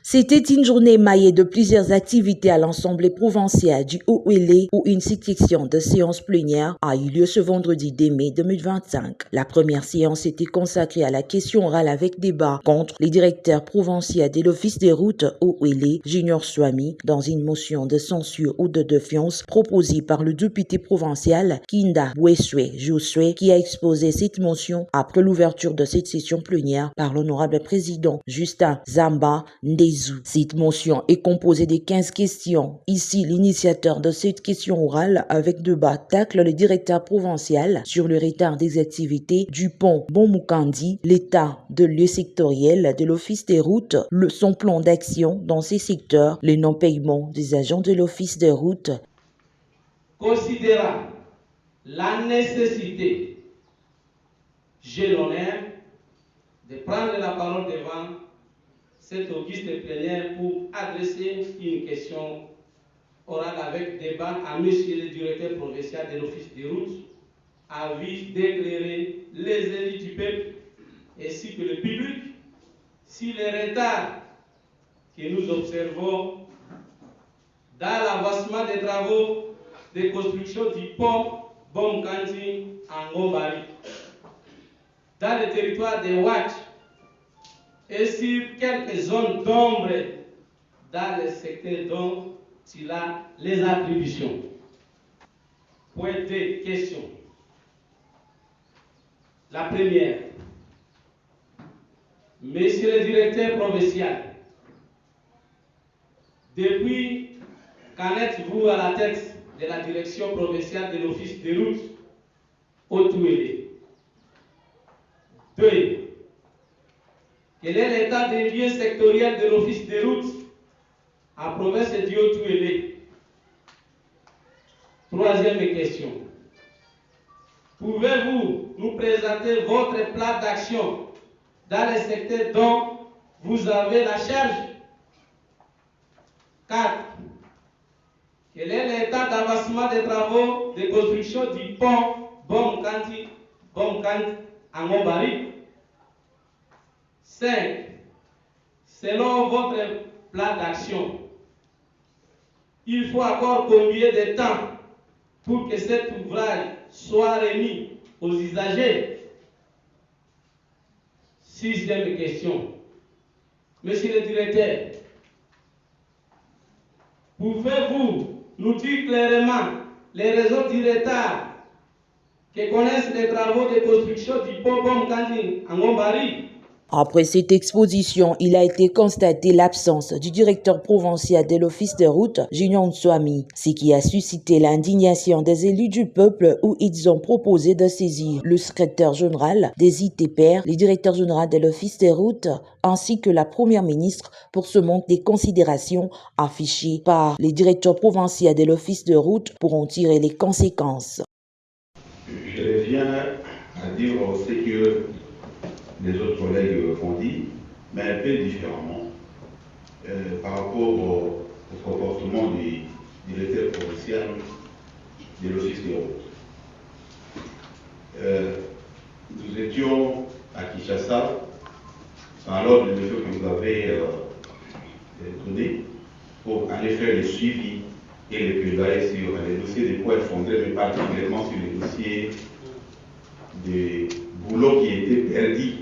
C'était une journée émaillée de plusieurs activités à l'Assemblée provinciale du Haut-Uélé où une section de séance plénière a eu lieu ce vendredi 10 mai 2025. La première séance était consacrée à la question orale avec débat contre les directeurs provinciaux de l'Office des routes Haut-Uélé, Junior Swami, dans une motion de censure ou de défiance proposée par le député provincial Kinda Boueswe Josué qui a exposé cette motion après l'ouverture de cette session plénière par l'honorable président Justin Zamba Ndezou. Cette motion est composée de 15 questions. Ici, l'initiateur de cette question orale avec débat tacle le directeur provincial sur le retard des activités du pont Bomukandi, l'état de lieu sectoriel de l'Office des routes, son plan d'action dans ces secteurs, le non-paiement des agents de l'Office des routes. Considérant la nécessité, j'ai l'honneur de prendre la parole devant cette auguste plénière pour adresser une question orale avec débat à monsieur le directeur provincial de l'Office des routes, à vue d'éclairer les élus du peuple ainsi que le public sur les retards que nous observons dans l'avancement des travaux de construction du pont Bomukandi en Ngombari, dans le territoire de Ouatt et sur quelques zones d'ombre dans le secteur dont il a les attributions. Point de question. La première, monsieur le directeur provincial, depuis qu'en êtes-vous à la tête de la direction provinciale de l'Office des routes Haut-Uélé? 2. Quel est l'état des lieux sectoriels de l'Office des routes en province du Haut-Uélé? 3e question. Pouvez-vous nous présenter votre plan d'action dans les secteurs dont vous avez la charge? 4. Quel est l'état d'avancement des travaux de construction du pont Bomukandi en Ngombari? 5. Selon votre plan d'action, il faut encore combien de temps pour que cet ouvrage soit remis aux usagers? 6e question. Monsieur le directeur, pouvez-vous nous dire clairement les raisons du retard que connaissent les travaux de construction du pont Bomukandi en Ngombari? Après cette exposition, il a été constaté l'absence du directeur provincial de l'Office de route, Junior Swami, ce qui a suscité l'indignation des élus du peuple où ils ont proposé de saisir le secrétaire général des ITPR, le directeur général de l'Office des routes, ainsi que la première ministre pour ce manque de considération affiché par les directeurs provinciaux de l'Office de route pour en tirer les conséquences. Je reviens à dire ce que les autres collègues ont dit, mais un peu différemment, par rapport au comportement du directeur provincial de l'Office des routes. Nous étions à Kinshasa, dans l'ordre de feu que vous avez donné, pour aller faire le suivi et le plaidoyer sur les dossiers de points fondés, mais particulièrement sur les dossiers de boulot qui étaient perdus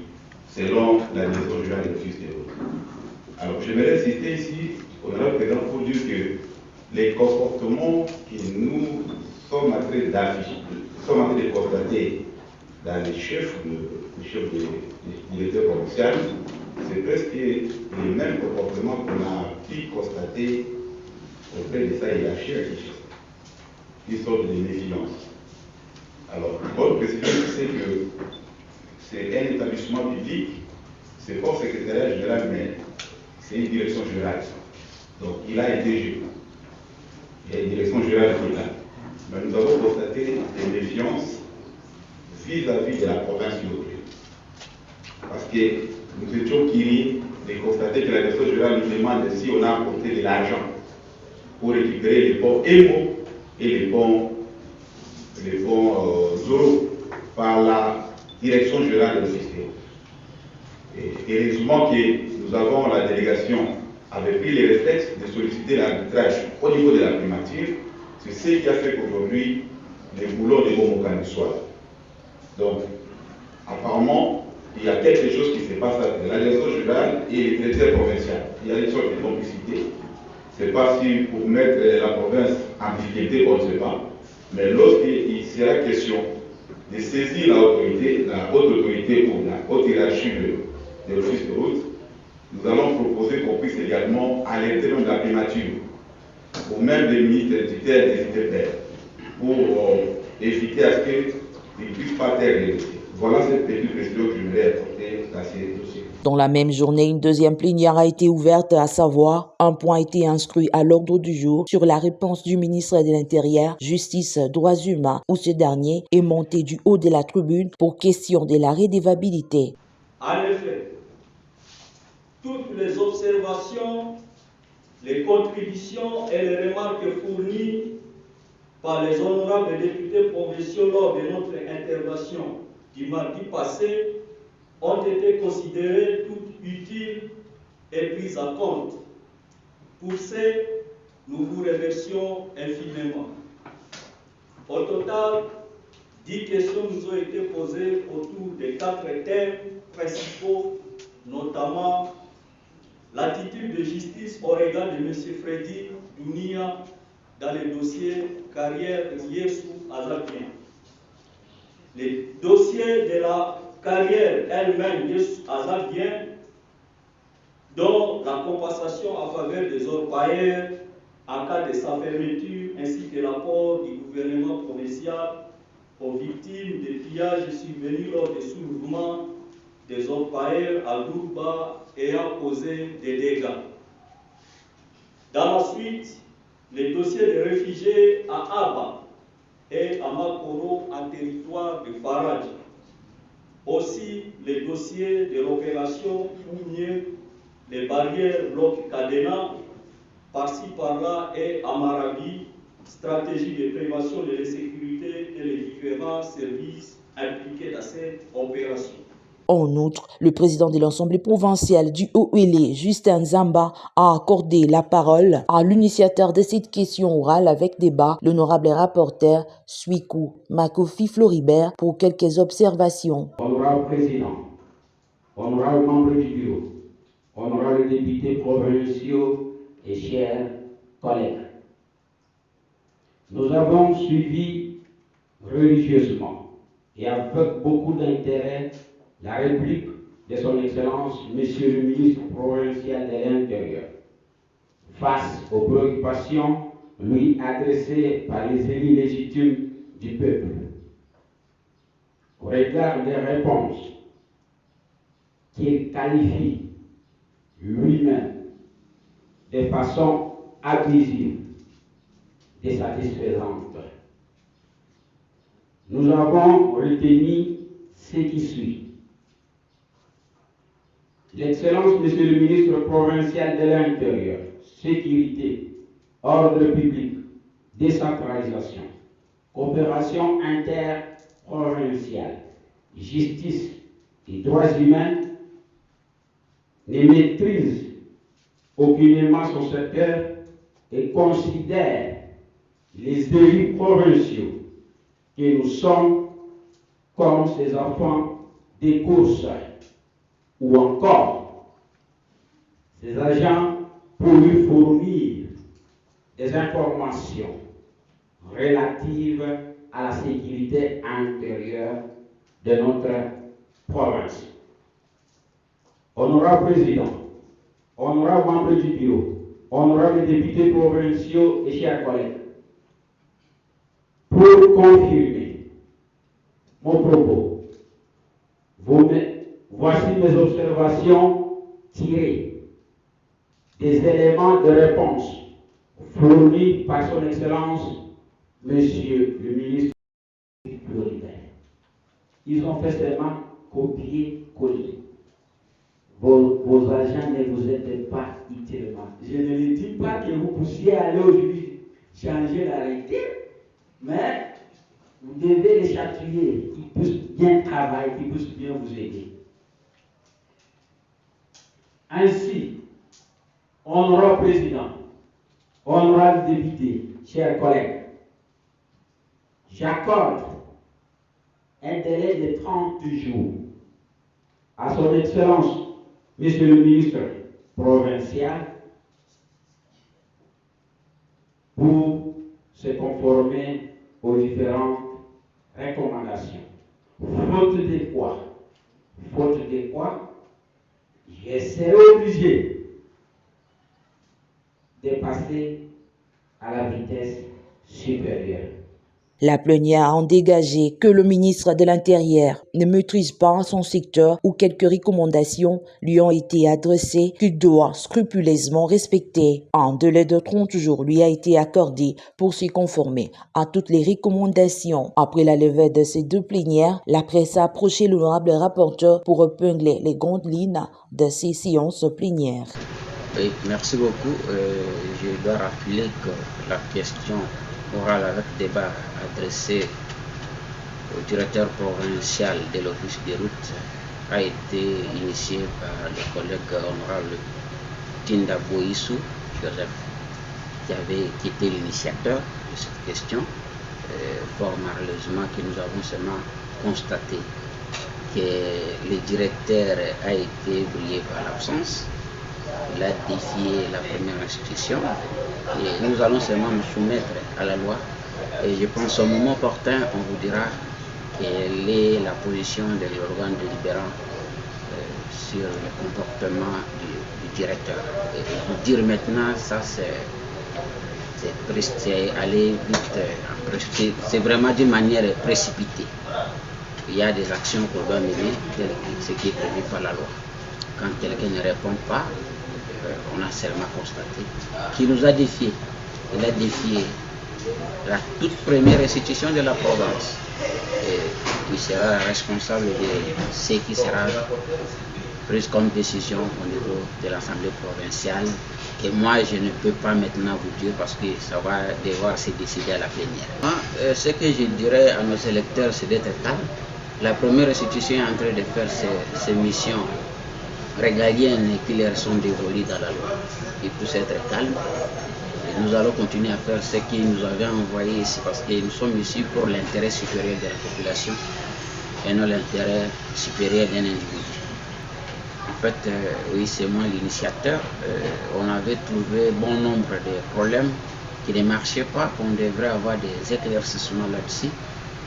selon la direction générale de l'Office des routes. Alors, j'aimerais insister ici, honorable président, pour dire que les comportements que nous sommes en train d'afficher, sommes en train de constater dans les chefs des directeurs provinciaux, c'est presque les mêmes comportements qu'on a pu constater auprès des SAIH à Kinshasa, qui sont de méfiance. Alors, votre précision, c'est que c'est un établissement public, c'est pas le secrétariat général, mais c'est une direction générale. Donc, il a un DG. Il y a une direction générale qui est là. Mais nous avons constaté des méfiances vis-à-vis de la province du Haut-Uélé. Parce que nous étions curieux de constater que la direction générale nous demande si on a apporté de l'argent pour récupérer les ponts Emo et les ponts Zoro par la direction générale de l'Office des routes. Et heureusement que nous avons la délégation avait pris les réflexes de solliciter l'arbitrage au niveau de la primature. C'est ce qui a fait qu'aujourd'hui, les boulons de Bomokani soient là. Donc, apparemment, il y a quelque chose qui se passe entre la direction générale et les directeurs provinciaux. Il y a une sorte de complicité. Ce n'est pas si pour mettre la province en difficulté, on ne sait pas. Mais lorsqu'il sera question de saisir la haute autorité ou la haute hiérarchie de l'office de route, nous allons proposer qu'on puisse également alerter de la primature, ou même des ministres tutelles des ITPR, pour éviter à ce qu'ils ne puissent pas taire les dossiers. Voilà cette petite question que je voulais apporter à ces dossiers. Dans la même journée, une deuxième plénière a été ouverte, à savoir, un point a été inscrit à l'ordre du jour sur la réponse du ministre de l'Intérieur, Justice, Droits humains, où ce dernier est monté du haut de la tribune pour question de la rédévabilité. En effet, toutes les observations, les contributions et les remarques fournies par les honorables députés provinciaux lors de notre intervention du mardi passé ont été considérées toutes utiles et prises en compte. Pour ce, nous vous remercions infiniment. Au total, 10 questions nous ont été posées autour des 4 thèmes principaux, notamment l'attitude de justice au regard de M. Freddy Dounia dans le dossier carrière Yesu Azabien. Les dossiers de la carrière elle-même Yesu Azabien, dont la compensation en faveur des orpailleurs en cas de sa fermeture, ainsi que l'apport du gouvernement provincial aux victimes des pillages survenus lors des soulèvements des orpailleurs à Gourba ayant causé des dégâts. Dans la suite, les dossiers de réfugiés à Aba et à Makoro en territoire de Faraj. Aussi, les dossiers de l'opération ou mieux les barrières bloc Cadena, par-ci par-là et à Marabi, stratégie de prévention de l'insécurité et les différents services impliqués dans cette opération. En outre, le président de l'Assemblée provinciale du Haut-Uélé, Justin Nzamba, a accordé la parole à l'initiateur de cette question orale avec débat, l'honorable rapporteur Suikou Makofi Floribert, pour quelques observations. Honorable président, honorable membre du bureau, honorable députés provinciaux et chers collègues, nous avons suivi religieusement et avec beaucoup d'intérêt la réplique de son Excellence, Monsieur le ministre provincial de l'Intérieur, face aux préoccupations lui adressées par les élus légitimes du peuple. Au regard des réponses qu'il qualifie lui-même de façon abusive, désatisfaisante, nous avons retenu ce qui suit. L'Excellence, Monsieur le ministre provincial de l'Intérieur, sécurité, ordre public, décentralisation, coopération interprovinciale, justice et droits humains, ne maîtrise aucunement son secteur et considère les élus provinciaux que nous sommes comme ses enfants des courses ou encore ses agents pour lui fournir des informations relatives à la sécurité intérieure de notre province. Honorable président, honorable membre du bureau, honorable députés provinciaux et chers collègues, pour confirmer mon propos, voici mes observations tirées des éléments de réponse fournis par son Excellence, Monsieur le ministre Floribert. Ils ont fait seulement copier-coller. Vos agents ne vous aident pas utilement. Je ne le dis pas que vous puissiez aller aujourd'hui changer l'arrêté, mais vous devez les chatouiller, qu'ils puissent bien travailler, qu'ils puissent bien vous aider. Ainsi, Honorable Président, honorables députés, chers collègues, j'accorde un délai de 30 jours à son Excellence, Monsieur le ministre provincial, pour se conformer aux différentes recommandations. Faute de quoi, je serai obligé de passer à la vitesse supérieure. La plénière a dégagé que le ministre de l'Intérieur ne maîtrise pas son secteur ou quelques recommandations lui ont été adressées qu'il doit scrupuleusement respecter. Un délai de 30 jours lui a été accordé pour s'y conformer à toutes les recommandations. Après la levée de ces deux plénières, la presse a approché l'honorable rapporteur pour épingler les grandes lignes de ces séances plénières. Oui, merci beaucoup. Je dois rappeler que la question orale avec débat adressée au directeur provincial de l'Office des routes a été initiée par le collègue honorable Tinda Boissou Joseph, qui était l'initiateur de cette question. Fort malheureusement que nous avons seulement constaté que le directeur a été brillé par l'absence. Il a défié la première institution et nous allons seulement nous soumettre à la loi. Et je pense au moment opportun, on vous dira quelle est la position de l'organe délibérant sur le comportement du directeur. Et vous dire maintenant, ça c'est aller vite, c'est vraiment d'une manière précipitée. Il y a des actions qu'on doit mener, ce qui est prévu par la loi. Quand quelqu'un ne répond pas, on a seulement constaté qu'il nous a défié. Il a défié la toute première institution de la province. Et il sera responsable de ce qui sera pris comme décision au niveau de l'Assemblée provinciale. Et moi, je ne peux pas maintenant vous dire parce que ça va devoir se décider à la plénière. Ce que je dirais à nos électeurs, c'est d'être calme. La première institution est en train de faire ses missions régaliennes qui leur sont dévolues dans la loi. Il faut être calme. Et nous allons continuer à faire ce qu'ils nous avaient envoyé ici parce que nous sommes ici pour l'intérêt supérieur de la population et non l'intérêt supérieur d'un individu. En fait, oui, c'est moi l'initiateur. On avait trouvé bon nombre de problèmes qui ne marchaient pas, qu'on devrait avoir des éclaircissements là-dessus.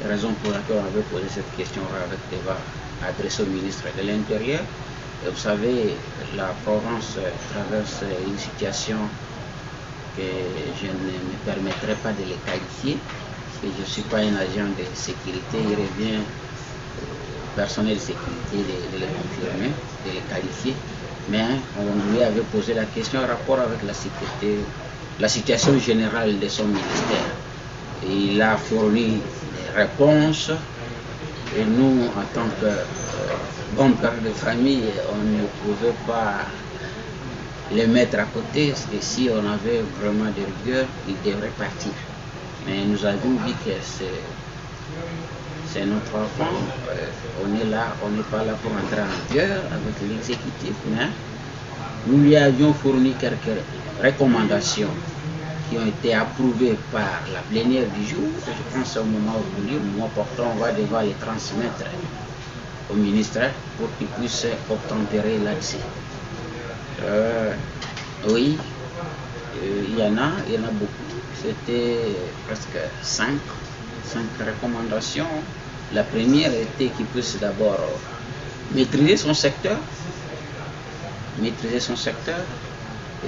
Raison pour laquelle on avait posé cette question avec débat adressé au ministre de l'Intérieur. Vous savez, la province traverse une situation que je ne me permettrai pas de les qualifier, parce que je ne suis pas un agent de sécurité. Il revient au personnel de sécurité de les confirmer, de les qualifier. Mais on lui avait posé la question en rapport avec la sécurité, la situation générale de son ministère. Et il a fourni des réponses. Et nous, en tant que bon père de famille, on ne pouvait pas les mettre à côté, parce que si on avait vraiment de rigueur, ils devraient partir. Mais nous avions dit que c'est notre enfant, on est là, on n'est pas là pour entrer en guerre avec l'exécutif, mais nous lui avions fourni quelques recommandations qui ont été approuvées par la plénière du jour. Je pense au moment voulu, au moment opportun, on va devoir les transmettre au ministre pour qu'il puisse obtempérer là-dessus. Oui, il y en a beaucoup. C'était presque 5 recommandations. La première était qu'il puisse d'abord maîtriser son secteur.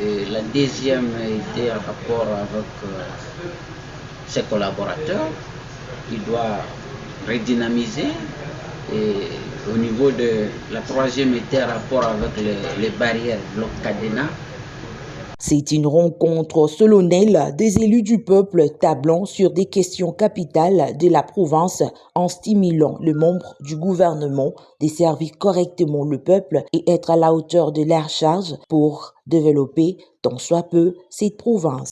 Et la deuxième était en rapport avec ses collaborateurs. Il doit redynamiser. Et au niveau de la troisième était en rapport avec les barrières bloc cadenas. C'est une rencontre solennelle des élus du peuple tablant sur des questions capitales de la province en stimulant les membres du gouvernement de servir correctement le peuple et être à la hauteur de leur charge pour développer tant soit peu cette province.